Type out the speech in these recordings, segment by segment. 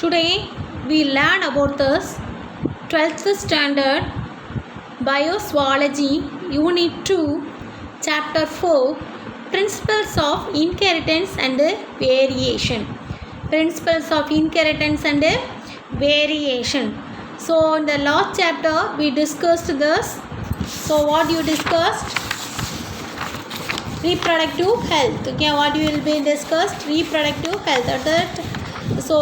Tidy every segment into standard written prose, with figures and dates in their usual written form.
Today we learn about this 12th standard Biozoology Unit 2 Chapter 4 Principles of Inheritance and Variation. Principles of Inheritance and Variation. So in the last chapter we discussed this. So what you discussed? Reproductive health. Okay, what you will be discussed? Reproductive health. So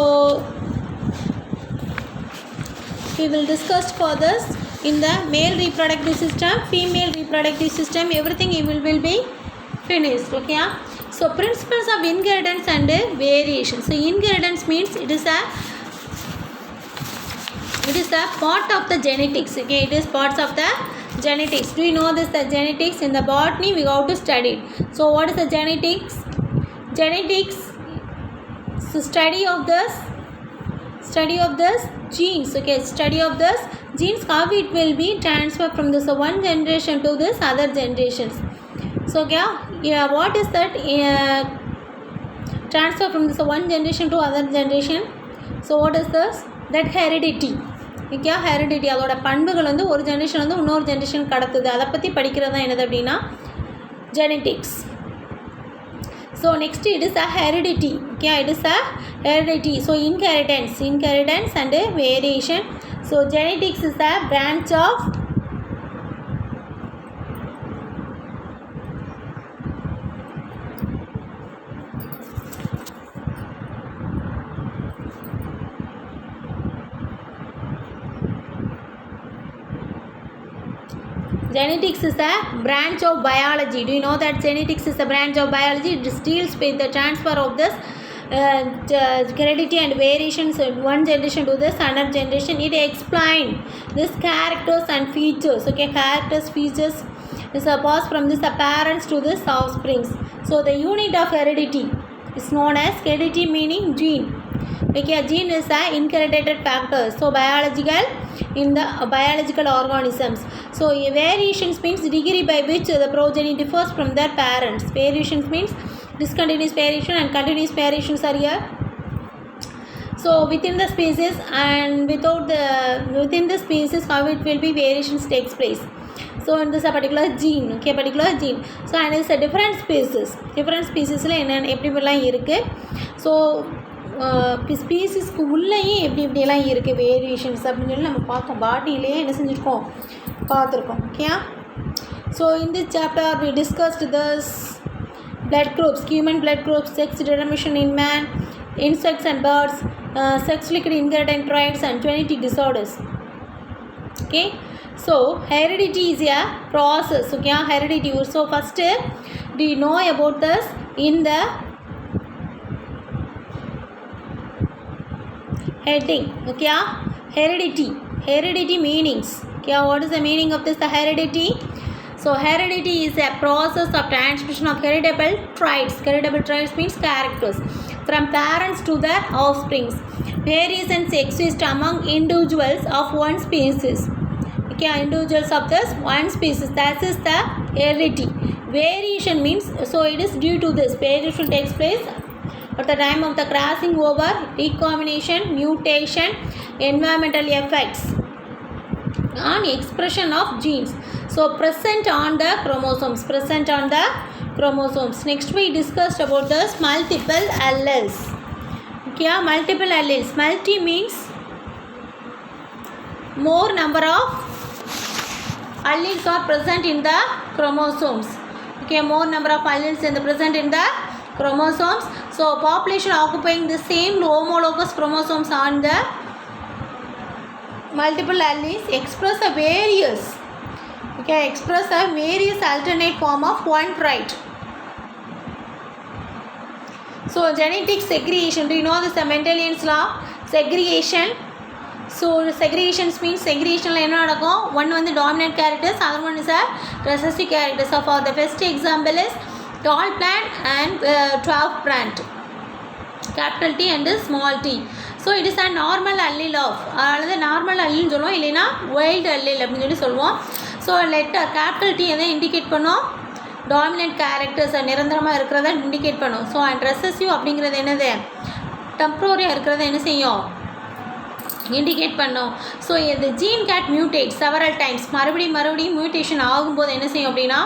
we will discuss for this in the male reproductive system, female reproductive system, everything will be finished. Okay, so principles of inheritance and variation. So inheritance means it is a part of the genetics. Okay, it is parts of the genetics. Do you know this? The genetics in the botany we have to study. So what is the genetics? Genetics, so study of this genes. Okay, study of this genes, how it will be transferred from this one generation to this other generations. So yeah, what is that transfer from this one generation to other generation? So what is this? That heredity. Okay, heredity அதோட பண்புகள் வந்து ஒரு generation வந்து இன்னொரு generation கடத்துது. அதை பற்றி படிக்கிறது தான் என்னது அப்படின்னா genetics. So next it is a heredity. Okay, it is a heredity. So inheritance and variation. So genetics is a branch of genetics is a branch of biology. Do you know that genetics is a branch of biology? It deals with the transfer of this heredity and variations in one generation to this another generation. It explains this characters and features. Okay, characters, features is passed from this parents to this offsprings. So the unit of heredity is known as heredity, meaning gene. Okay, a gene is an inherited factor. So biological in the biological organisms. So variations means degree by which the progeny differs from their parents. Variations means discontinuous variation and continuous variations are here. So within the species and within the species, how it will be variations takes place. So in this a particular gene. Okay, particular gene. So and it's a different species la enna eppadi irukku. So ஸ்பீசிஸ்க்கு உள்ளேயும் எப்படியெல்லாம் இருக்குது variations அப்படின்னு சொல்லி நம்ம பார்த்தோம். பாடியிலேயே என்ன செஞ்சுருக்கோம், பார்த்துருக்கோம். ஓகே, ஸோ இந்த chapter we discussed this blood groups, human blood groups, sex determination in man, insects and birds, sex linked inherited traits and genetic disorders. Okay, so heredity is a process. Okay, heredity. So first do you know about this in the heading? Okay, heredity meanings. Okay, what is the meaning of this? The heredity. So heredity is a process of transmission of heritable traits means characters from parents to their offsprings. Variations exist among individuals of one species. Okay, individuals of this one species, that is the heredity. Variation means, so it is due to this variation takes place at the time of the crossing over, recombination, mutation, environmental effects on expression of genes. So present on the chromosomes. Next we discussed about this multiple alleles. Okay, multiple alleles. Multi means more number of alleles are present in the chromosomes. Okay, more number of alleles present in the chromosomes. So population occupying the same homologous chromosomes on the multiple alleles express a various alternate form of one trait. So genetic segregation. Do you know this, the Mendelian's law? Segregation. So segregation means segregation la enna nadakum, one வந்து dominant characters, other one is a recessive characters. So for the best example is tall plant and dwarf plant, capital T and small t. So it is a normal allele of, அல்லது normal அல்லின்னு சொல்லுவோம், இல்லைன்னா wild அல்லில் அப்படின்னு சொல்லி சொல்லுவோம். So letter capital D எதை indicate பண்ணோம், dominant கேரக்டர்ஸை நிரந்தரமாக இருக்கிறத இண்டிகேட் பண்ணும். ஸோ அண்ட் ரெசசிவ் அப்படிங்கிறது என்னது, டெம்ப்ரரியாக இருக்கிறத என்ன செய்யும், இண்டிகேட் பண்ணோம். ஸோ இந்த gene get mutate several times, மறுபடியும் மியூட்டேஷன் ஆகும்போது என்ன செய்யும் அப்படின்னா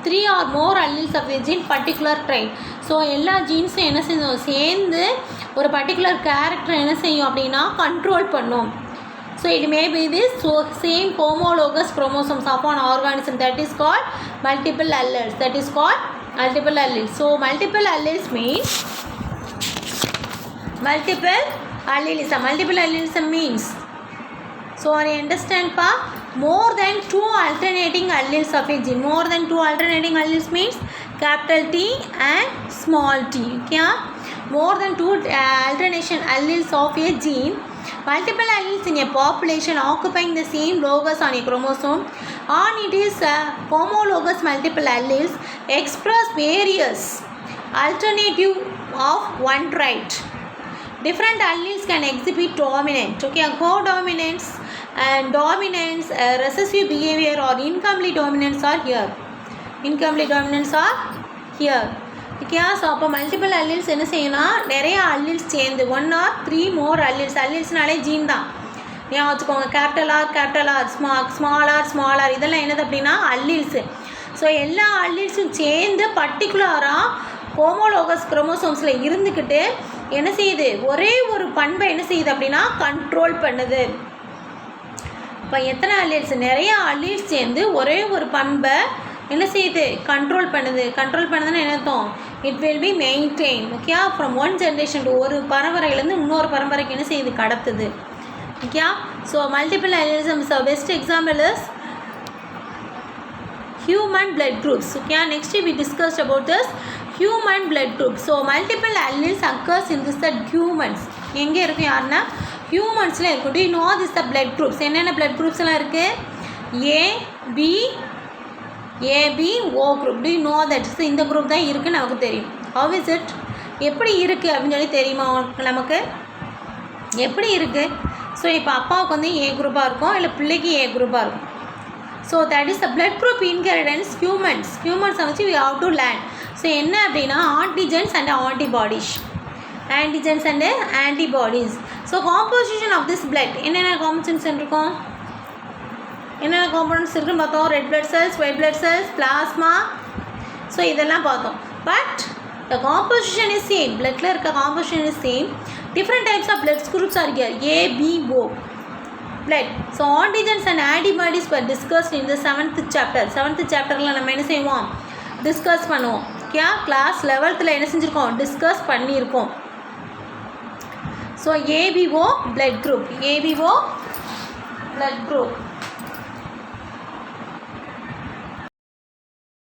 3 or more alleles of the gene particular trait. So எல்லா ஜீன்ஸும் என்ன செய்யும், சேர்ந்து ஒரு பர்டிகுலர் கேரக்டர் என்ன செய்யும் அப்படின்னா கண்ட்ரோல் பண்ணும். So it may be this same homologous chromosomes upon organism, that is called multiple alleles. So multiple alleles means multiple allelism means, so are you understand pa, more than 2 alternating alleles of a gene. More than 2 alternating alleles means capital T and small t. Okay, more than 2 alternation alleles of a gene. Multiple alleles in a population occupying the same locus on a chromosome, and it is homologous multiple alleles express various alternative of one trait. Different alleles can exhibit dominant, okay, codominance and dominance, recessive behavior or incomplete dominance are here. Okay, so அப்போ multiple alleles என்ன செய்யணும்னா நிறைய alleles சேர்ந்து 1 or 3 more அல்லீல்ஸ்னாலே gene தான். ஏன் வச்சுக்கோங்க, capital R small R இதெல்லாம் என்னது அப்படின்னா அல்லீல்ஸு. ஸோ எல்லா அல்லீல்ஸும் சேர்ந்து பர்டிகுலராக ஹோமோலோகஸ் குரோமோசோம்ஸில் இருந்துக்கிட்டு என்ன செய்யுது, ஒரே ஒரு பண்பை என்ன செய்யுது அப்படின்னா கண்ட்ரோல் பண்ணுது. இப்போ எத்தனை அல்லீல்ஸ், நிறைய அல்லீல்ஸ் சேர்ந்து ஒரே ஒரு பண்பை என்ன செய்யுது, கண்ட்ரோல் பண்ணுதுன்னு என்ன அர்த்தம், it will be maintain. Okay, from one generation to ஒரு பரம்பரையிலேருந்து இன்னொரு பரம்பரைக்கு என்ன செய்யுது, கடத்துது. Okay, so multiple allelism is best example is human blood groups. Okay, next we discussed about this human blood groups. So multiple alleles occurs in this that humans எங்கே இருக்கும் யாருன்னா ஹியூமன்ஸில் இருக்கும். Do you know this the blood groups? என்னென்ன blood groups எல்லாம் இருக்குது, AB O group. Do you know that? இந்த group தான் இருக்குன்னு நமக்கு தெரியும். How is it? எப்படி இருக்குது அப்படின்னு சொல்லி தெரியுமா நமக்கு, எப்படி இருக்குது? ஸோ இப்போ அப்பாவுக்கு வந்து ஏ குரூப்பாக இருக்கும், இல்லை பிள்ளைக்கு ஏ குரூப்பாக இருக்கும். So that is the blood group inheritance. humans வச்சு we have to learn. So என்ன அப்படின்னா antigens and antibodies. So composition of this blood என்னென்ன components இருக்குன்னு பார்த்தோம். Red blood cells, white blood cells, plasma. So இதெல்லாம் பார்த்தோம். But the composition is same. bloodல இருக்க composition is same. different types of blood groups are here, A, B, O blood. So antigens and antibodies were discussed in the 7th chapter. 7th chapterல நம்ம என்ன செய்வோம், discuss பண்ணுவோம். Okay, class 11th என்ன செஞ்சுருக்கோம், discuss பண்ணியிருக்கோம். So ABO blood group.